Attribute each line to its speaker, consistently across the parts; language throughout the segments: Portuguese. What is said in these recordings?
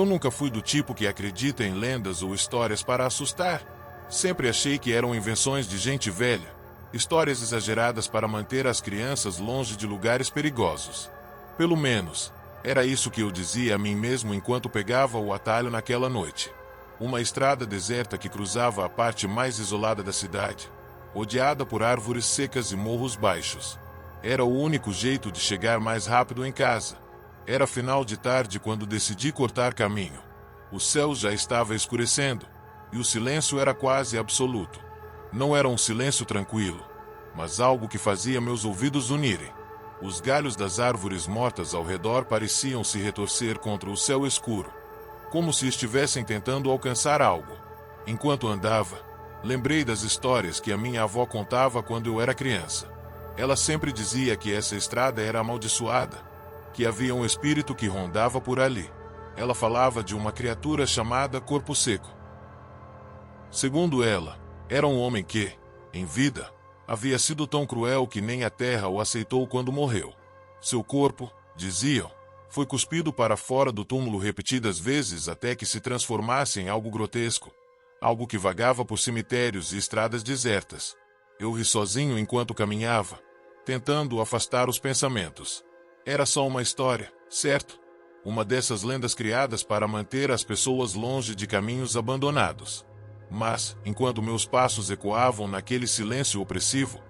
Speaker 1: Eu nunca fui do tipo que acredita em lendas ou histórias para assustar. Sempre achei que eram invenções de gente velha, histórias exageradas para manter as crianças longe de lugares perigosos. Pelo menos, era isso que eu dizia a mim mesmo enquanto pegava o atalho naquela noite. Uma estrada deserta que cruzava a parte mais isolada da cidade, rodeada por árvores secas e morros baixos. Era o único jeito de chegar mais rápido em casa. Era final de tarde quando decidi cortar caminho. O céu já estava escurecendo, e o silêncio era quase absoluto. Não era um silêncio tranquilo, mas algo que fazia meus ouvidos unirem. Os galhos das árvores mortas ao redor pareciam se retorcer contra o céu escuro, como se estivessem tentando alcançar algo. Enquanto andava, lembrei das histórias que a minha avó contava quando eu era criança. Ela sempre dizia que essa estrada era amaldiçoada, que havia um espírito que rondava por ali. Ela falava de uma criatura chamada Corpo Seco. Segundo ela, era um homem que, em vida, havia sido tão cruel que nem a terra o aceitou quando morreu. Seu corpo, diziam, foi cuspido para fora do túmulo repetidas vezes até que se transformasse em algo grotesco, algo que vagava por cemitérios e estradas desertas. Eu ri sozinho enquanto caminhava, tentando afastar os pensamentos. Era só uma história, certo? Uma dessas lendas criadas para manter as pessoas longe de caminhos abandonados. Mas, enquanto meus passos ecoavam naquele silêncio opressivo,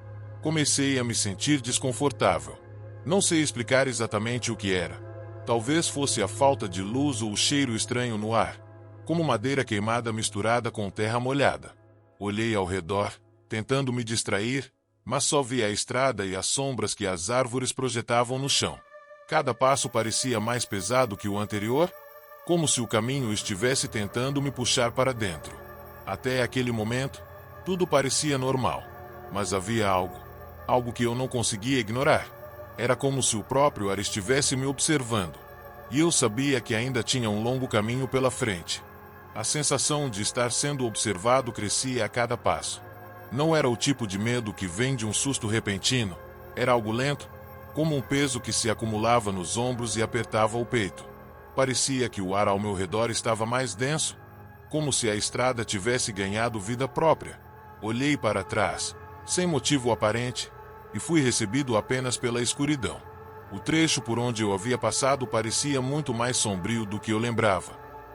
Speaker 1: comecei a me sentir desconfortável. Não sei explicar exatamente o que era. Talvez fosse a falta de luz ou o cheiro estranho no ar, como madeira queimada misturada com terra molhada. Olhei ao redor, tentando me distrair, mas só vi a estrada e as sombras que as árvores projetavam no chão. Cada passo parecia mais pesado que o anterior, como se o caminho estivesse tentando me puxar para dentro. Até aquele momento, tudo parecia normal, mas havia algo que eu não conseguia ignorar. Era como se o próprio ar estivesse me observando, e eu sabia que ainda tinha um longo caminho pela frente. A sensação de estar sendo observado crescia a cada passo. Não era o tipo de medo que vem de um susto repentino, era algo lento, como um peso que se acumulava nos ombros e apertava o peito. Parecia que o ar ao meu redor estava mais denso, como se a estrada tivesse ganhado vida própria. Olhei para trás, sem motivo aparente, e fui recebido apenas pela escuridão. O trecho por onde eu havia passado parecia muito mais sombrio do que eu lembrava.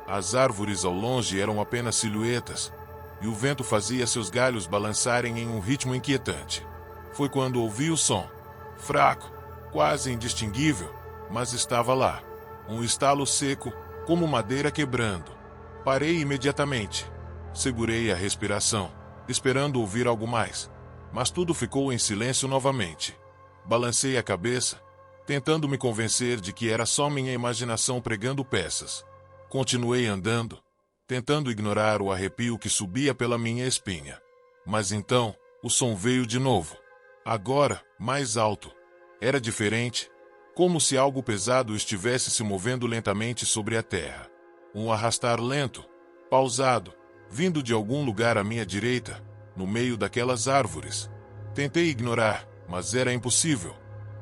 Speaker 1: As árvores ao longe eram apenas silhuetas, e o vento fazia seus galhos balançarem em um ritmo inquietante. Foi quando ouvi o som, fraco, quase indistinguível, mas estava lá. Um estalo seco, como madeira quebrando. Parei imediatamente. Segurei a respiração, esperando ouvir algo mais, mas tudo ficou em silêncio novamente. Balancei a cabeça, tentando me convencer de que era só minha imaginação pregando peças. Continuei andando, tentando ignorar o arrepio que subia pela minha espinha. Mas então, o som veio de novo. Agora, mais alto. Era diferente, como se algo pesado estivesse se movendo lentamente sobre a terra. Um arrastar lento, pausado, vindo de algum lugar à minha direita, no meio daquelas árvores. Tentei ignorar, mas era impossível.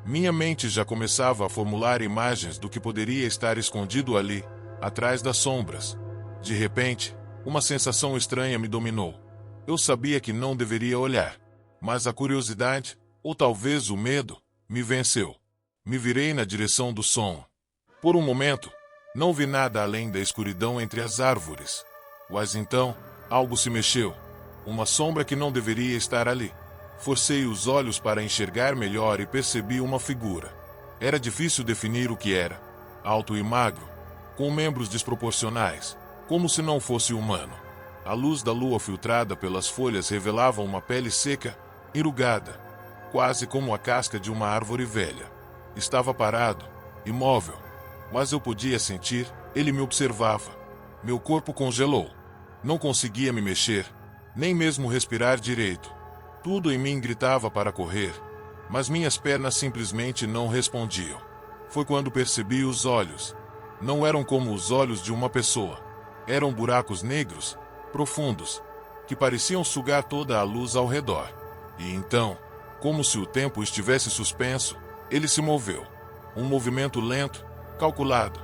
Speaker 1: Minha mente já começava a formular imagens do que poderia estar escondido ali, atrás das sombras. De repente, uma sensação estranha me dominou. Eu sabia que não deveria olhar, mas a curiosidade, ou talvez o medo, me venceu. Me virei na direção do som. Por um momento, não vi nada além da escuridão entre as árvores. Mas então, algo se mexeu. Uma sombra que não deveria estar ali. Forcei os olhos para enxergar melhor e percebi uma figura. Era difícil definir o que era. Alto e magro, com membros desproporcionais, como se não fosse humano. A luz da lua filtrada pelas folhas revelava uma pele seca, enrugada, quase como a casca de uma árvore velha. Estava parado, imóvel, mas eu podia sentir, ele me observava. Meu corpo congelou. Não conseguia me mexer, nem mesmo respirar direito. Tudo em mim gritava para correr, mas minhas pernas simplesmente não respondiam. Foi quando percebi os olhos. Não eram como os olhos de uma pessoa. Eram buracos negros, profundos, que pareciam sugar toda a luz ao redor. E então, como se o tempo estivesse suspenso, ele se moveu. Um movimento lento, calculado,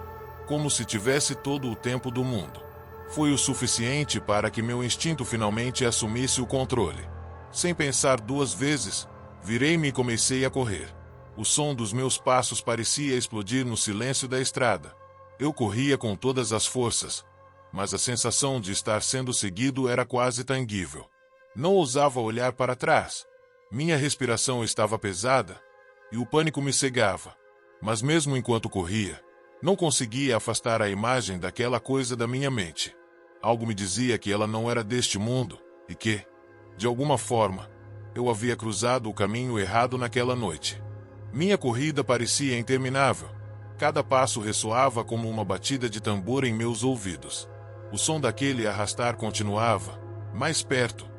Speaker 1: como se tivesse todo o tempo do mundo. Foi o suficiente para que meu instinto finalmente assumisse o controle. Sem pensar duas vezes, virei-me e comecei a correr. O som dos meus passos parecia explodir no silêncio da estrada. Eu corria com todas as forças, mas a sensação de estar sendo seguido era quase tangível. Não ousava olhar para trás. Minha respiração estava pesada e o pânico me cegava. Mas mesmo enquanto corria, não conseguia afastar a imagem daquela coisa da minha mente. Algo me dizia que ela não era deste mundo e que, de alguma forma, eu havia cruzado o caminho errado naquela noite. Minha corrida parecia interminável. Cada passo ressoava como uma batida de tambor em meus ouvidos. O som daquele arrastar continuava, mais perto,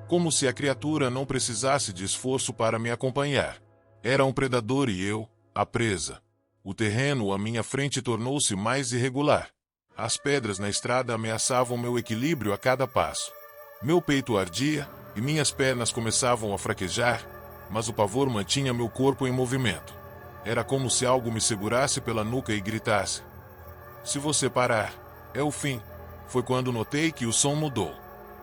Speaker 1: como se a criatura não precisasse de esforço para me acompanhar. Era um predador e eu, a presa. O terreno à minha frente tornou-se mais irregular. As pedras na estrada ameaçavam meu equilíbrio a cada passo. Meu peito ardia e minhas pernas começavam a fraquejar, mas o pavor mantinha meu corpo em movimento. Era como se algo me segurasse pela nuca e gritasse: "Se você parar, é o fim." Foi quando notei que o som mudou.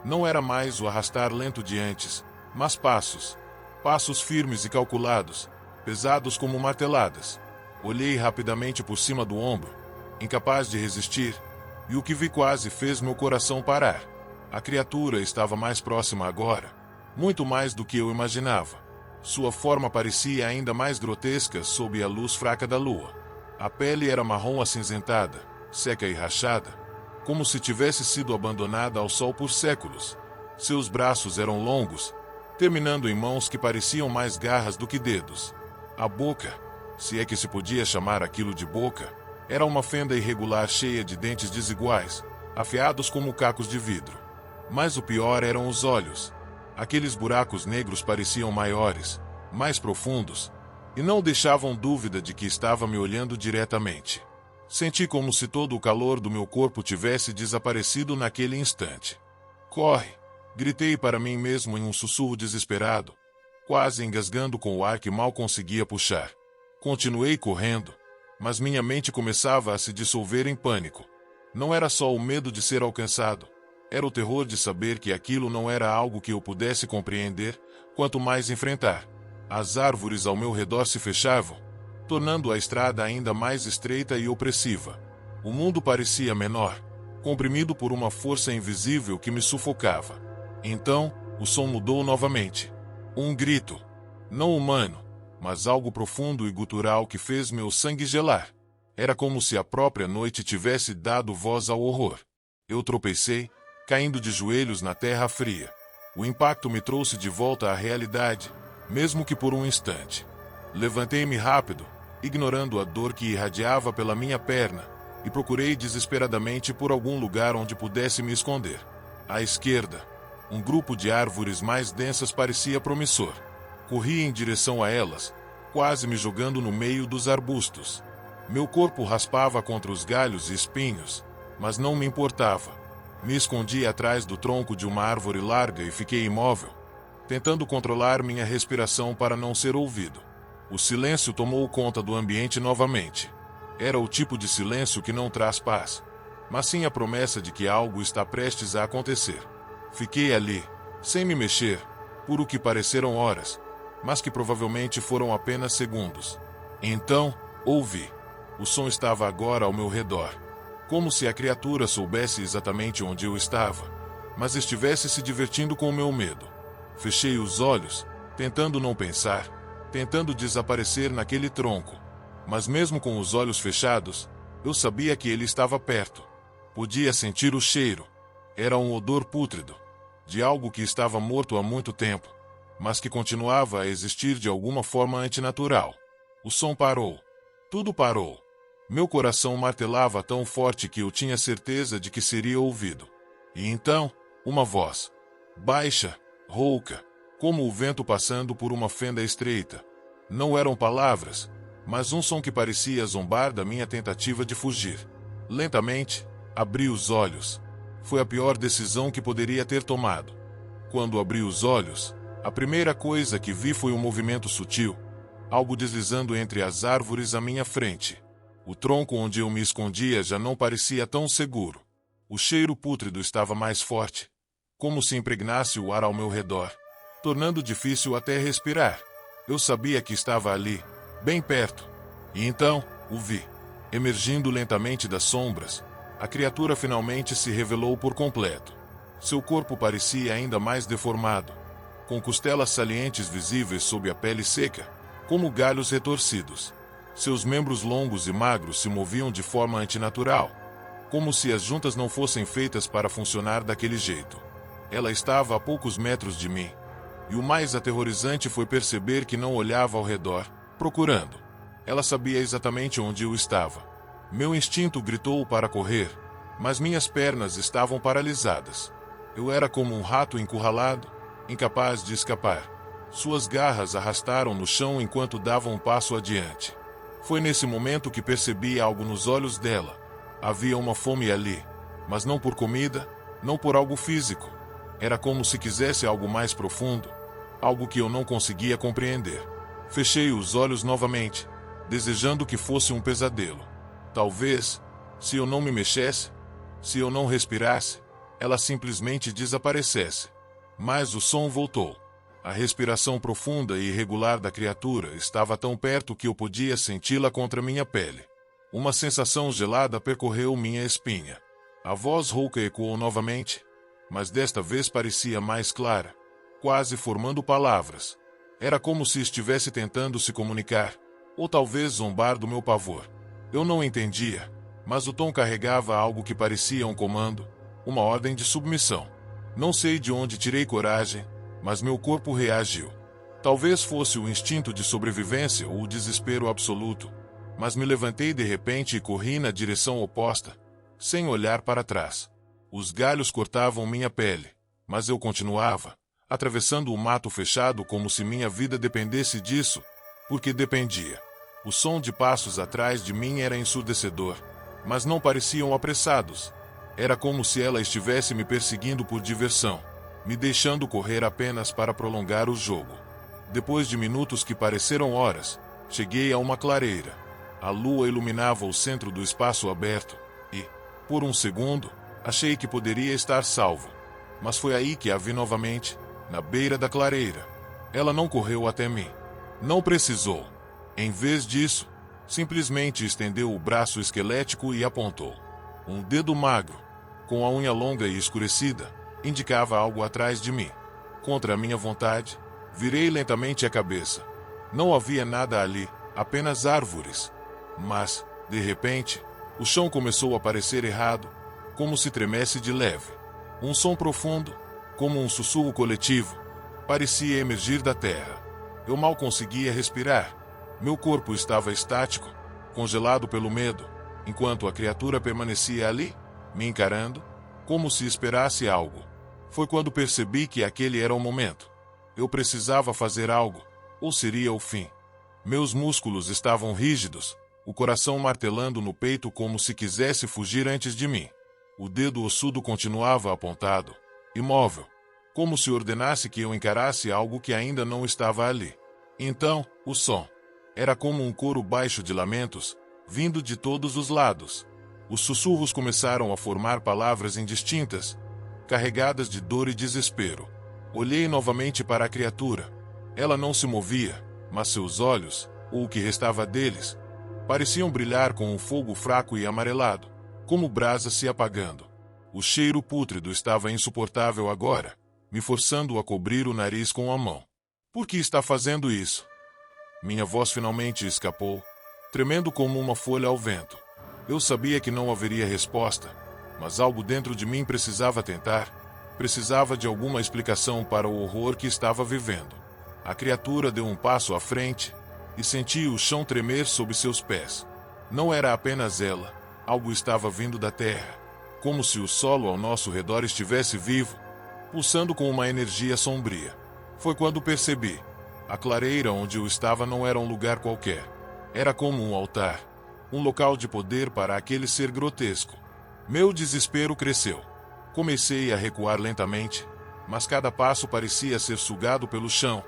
Speaker 1: Não era mais o arrastar lento de antes, mas passos. Passos firmes e calculados, pesados como marteladas. Olhei rapidamente por cima do ombro, incapaz de resistir, e o que vi quase fez meu coração parar. A criatura estava mais próxima agora, muito mais do que eu imaginava. Sua forma parecia ainda mais grotesca sob a luz fraca da lua. A pele era marrom acinzentada, seca e rachada, como se tivesse sido abandonada ao sol por séculos. Seus braços eram longos, terminando em mãos que pareciam mais garras do que dedos. A boca, se é que se podia chamar aquilo de boca, era uma fenda irregular cheia de dentes desiguais, afiados como cacos de vidro. Mas o pior eram os olhos. Aqueles buracos negros pareciam maiores, mais profundos, e não deixavam dúvida de que estava me olhando diretamente. Senti como se todo o calor do meu corpo tivesse desaparecido naquele instante. "Corre!" Gritei para mim mesmo em um sussurro desesperado, quase engasgando com o ar que mal conseguia puxar. Continuei correndo, mas minha mente começava a se dissolver em pânico. Não era só o medo de ser alcançado, era o terror de saber que aquilo não era algo que eu pudesse compreender, quanto mais enfrentar. As árvores ao meu redor se fechavam, tornando a estrada ainda mais estreita e opressiva. O mundo parecia menor, comprimido por uma força invisível que me sufocava. Então, o som mudou novamente. Um grito, não humano, mas algo profundo e gutural que fez meu sangue gelar. Era como se a própria noite tivesse dado voz ao horror. Eu tropecei, caindo de joelhos na terra fria. O impacto me trouxe de volta à realidade, mesmo que por um instante. Levantei-me rápido, ignorando a dor que irradiava pela minha perna, e procurei desesperadamente por algum lugar onde pudesse me esconder. À esquerda, um grupo de árvores mais densas parecia promissor. Corri em direção a elas, quase me jogando no meio dos arbustos. Meu corpo raspava contra os galhos e espinhos, mas não me importava. Me escondi atrás do tronco de uma árvore larga e fiquei imóvel, tentando controlar minha respiração para não ser ouvido. O silêncio tomou conta do ambiente novamente. Era o tipo de silêncio que não traz paz, mas sim a promessa de que algo está prestes a acontecer. Fiquei ali, sem me mexer, por o que pareceram horas, mas que provavelmente foram apenas segundos. Então, ouvi. O som estava agora ao meu redor, como se a criatura soubesse exatamente onde eu estava, mas estivesse se divertindo com o meu medo. Fechei os olhos, tentando não pensar, tentando desaparecer naquele tronco. Mas mesmo com os olhos fechados, eu sabia que ele estava perto. Podia sentir o cheiro. Era um odor pútrido, de algo que estava morto há muito tempo, mas que continuava a existir de alguma forma antinatural. O som parou. Tudo parou. Meu coração martelava tão forte que eu tinha certeza de que seria ouvido. E então, uma voz, baixa, rouca, como o vento passando por uma fenda estreita. Não eram palavras, mas um som que parecia zombar da minha tentativa de fugir. Lentamente, abri os olhos. Foi a pior decisão que poderia ter tomado. Quando abri os olhos, a primeira coisa que vi foi um movimento sutil, algo deslizando entre as árvores à minha frente. O tronco onde eu me escondia já não parecia tão seguro. O cheiro pútrido estava mais forte, como se impregnasse o ar ao meu redor, tornando difícil até respirar. Eu sabia que estava ali, bem perto. E então, o vi. Emergindo lentamente das sombras, a criatura finalmente se revelou por completo. Seu corpo parecia ainda mais deformado, com costelas salientes visíveis sob a pele seca, como galhos retorcidos. Seus membros longos e magros se moviam de forma antinatural, como se as juntas não fossem feitas para funcionar daquele jeito. Ela estava a poucos metros de mim, e o mais aterrorizante foi perceber que não olhava ao redor, procurando. Ela sabia exatamente onde eu estava. Meu instinto gritou para correr, mas minhas pernas estavam paralisadas. Eu era como um rato encurralado, incapaz de escapar. Suas garras arrastaram no chão enquanto dava um passo adiante. Foi nesse momento que percebi algo nos olhos dela. Havia uma fome ali, mas não por comida, não por algo físico. Era como se quisesse algo mais profundo, algo que eu não conseguia compreender. Fechei os olhos novamente, desejando que fosse um pesadelo. Talvez, se eu não me mexesse, se eu não respirasse, ela simplesmente desaparecesse. Mas o som voltou. A respiração profunda e irregular da criatura estava tão perto que eu podia senti-la contra minha pele. Uma sensação gelada percorreu minha espinha. A voz rouca ecoou novamente, mas desta vez parecia mais clara, quase formando palavras. Era como se estivesse tentando se comunicar, ou talvez zombar do meu pavor. Eu não entendia, mas o tom carregava algo que parecia um comando, uma ordem de submissão. Não sei de onde tirei coragem, mas meu corpo reagiu. Talvez fosse o instinto de sobrevivência ou o desespero absoluto, mas me levantei de repente e corri na direção oposta, sem olhar para trás. Os galhos cortavam minha pele, mas eu continuava, atravessando o mato fechado como se minha vida dependesse disso, porque dependia. O som de passos atrás de mim era ensurdecedor, mas não pareciam apressados. Era como se ela estivesse me perseguindo por diversão, me deixando correr apenas para prolongar o jogo. Depois de minutos que pareceram horas, cheguei a uma clareira. A lua iluminava o centro do espaço aberto, e, por um segundo, achei que poderia estar salvo. Mas foi aí que a vi novamente, na beira da clareira. Ela não correu até mim. Não precisou. Em vez disso, simplesmente estendeu o braço esquelético e apontou. Um dedo magro, com a unha longa e escurecida, indicava algo atrás de mim. Contra a minha vontade, virei lentamente a cabeça. Não havia nada ali, apenas árvores. Mas, de repente, o chão começou a parecer errado, como se tremesse de leve. Um som profundo, como um sussurro coletivo, parecia emergir da terra. Eu mal conseguia respirar. Meu corpo estava estático, congelado pelo medo, enquanto a criatura permanecia ali, me encarando, como se esperasse algo. Foi quando percebi que aquele era o momento. Eu precisava fazer algo, ou seria o fim. Meus músculos estavam rígidos, o coração martelando no peito como se quisesse fugir antes de mim. O dedo ossudo continuava apontado, imóvel, como se ordenasse que eu encarasse algo que ainda não estava ali. Então, o som. Era como um coro baixo de lamentos, vindo de todos os lados. Os sussurros começaram a formar palavras indistintas, carregadas de dor e desespero. Olhei novamente para a criatura. Ela não se movia, mas seus olhos, ou o que restava deles, pareciam brilhar com um fogo fraco e amarelado, como brasa se apagando. O cheiro pútrido estava insuportável agora, me forçando a cobrir o nariz com a mão. Por que está fazendo isso? Minha voz finalmente escapou, tremendo como uma folha ao vento. Eu sabia que não haveria resposta, mas algo dentro de mim precisava tentar, precisava de alguma explicação para o horror que estava vivendo. A criatura deu um passo à frente, e senti o chão tremer sob seus pés. Não era apenas ela, algo estava vindo da terra, como se o solo ao nosso redor estivesse vivo, pulsando com uma energia sombria. Foi quando percebi. A clareira onde eu estava não era um lugar qualquer. Era como um altar, um local de poder para aquele ser grotesco. Meu desespero cresceu. Comecei a recuar lentamente, mas cada passo parecia ser sugado pelo chão,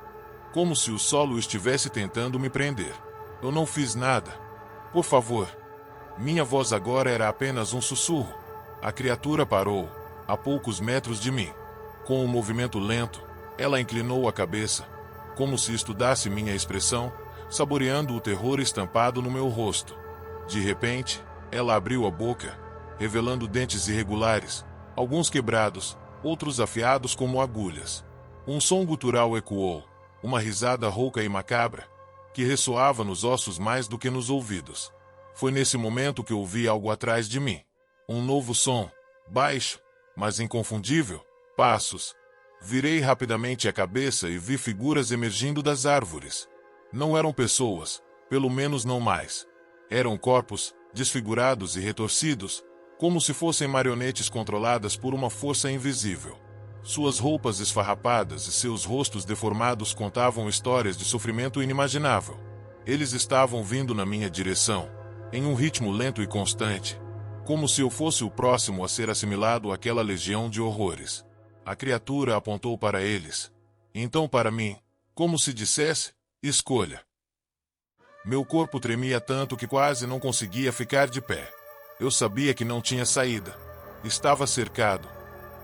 Speaker 1: como se o solo estivesse tentando me prender. Eu não fiz nada. Por favor, Minha voz agora era apenas um sussurro. A criatura parou, a poucos metros de mim. Com um movimento lento, ela inclinou a cabeça, como se estudasse minha expressão, saboreando o terror estampado no meu rosto. De repente, ela abriu a boca, revelando dentes irregulares, alguns quebrados, outros afiados como agulhas. Um som gutural ecoou, uma risada rouca e macabra, que ressoava nos ossos mais do que nos ouvidos. Foi nesse momento que ouvi algo atrás de mim. Um novo som, baixo, mas inconfundível, passos. Virei rapidamente a cabeça e vi figuras emergindo das árvores. Não eram pessoas, pelo menos não mais. Eram corpos, desfigurados e retorcidos, como se fossem marionetes controladas por uma força invisível. Suas roupas esfarrapadas e seus rostos deformados contavam histórias de sofrimento inimaginável. Eles estavam vindo na minha direção, em um ritmo lento e constante, como se eu fosse o próximo a ser assimilado àquela legião de horrores. A criatura apontou para eles. Então para mim, como se dissesse, escolha. Meu corpo tremia tanto que quase não conseguia ficar de pé. Eu sabia que não tinha saída. Estava cercado,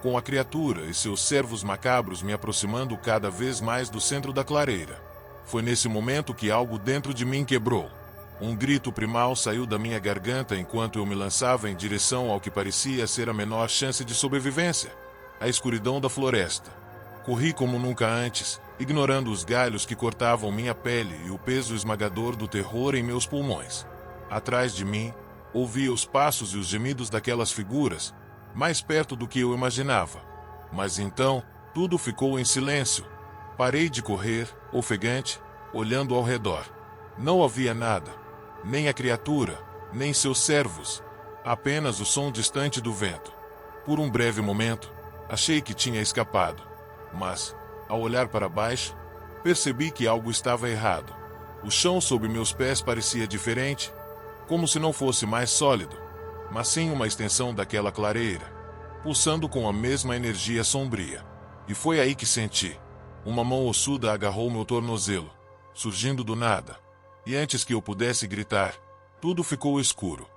Speaker 1: com a criatura e seus servos macabros me aproximando cada vez mais do centro da clareira. Foi nesse momento que algo dentro de mim quebrou. Um grito primal saiu da minha garganta enquanto eu me lançava em direção ao que parecia ser a menor chance de sobrevivência. A escuridão da floresta. Corri como nunca antes, ignorando os galhos que cortavam minha pele e o peso esmagador do terror em meus pulmões. Atrás de mim, ouvia os passos e os gemidos daquelas figuras, mais perto do que eu imaginava. Mas então, tudo ficou em silêncio. Parei de correr, ofegante, olhando ao redor. Não havia nada. Nem a criatura, nem seus servos. Apenas o som distante do vento. Por um breve momento, achei que tinha escapado. Mas, ao olhar para baixo, percebi que algo estava errado. O chão sob meus pés parecia diferente, como se não fosse mais sólido, mas sim uma extensão daquela clareira, pulsando com a mesma energia sombria. E foi aí que senti. Uma mão ossuda agarrou meu tornozelo, surgindo do nada. E antes que eu pudesse gritar, tudo ficou escuro.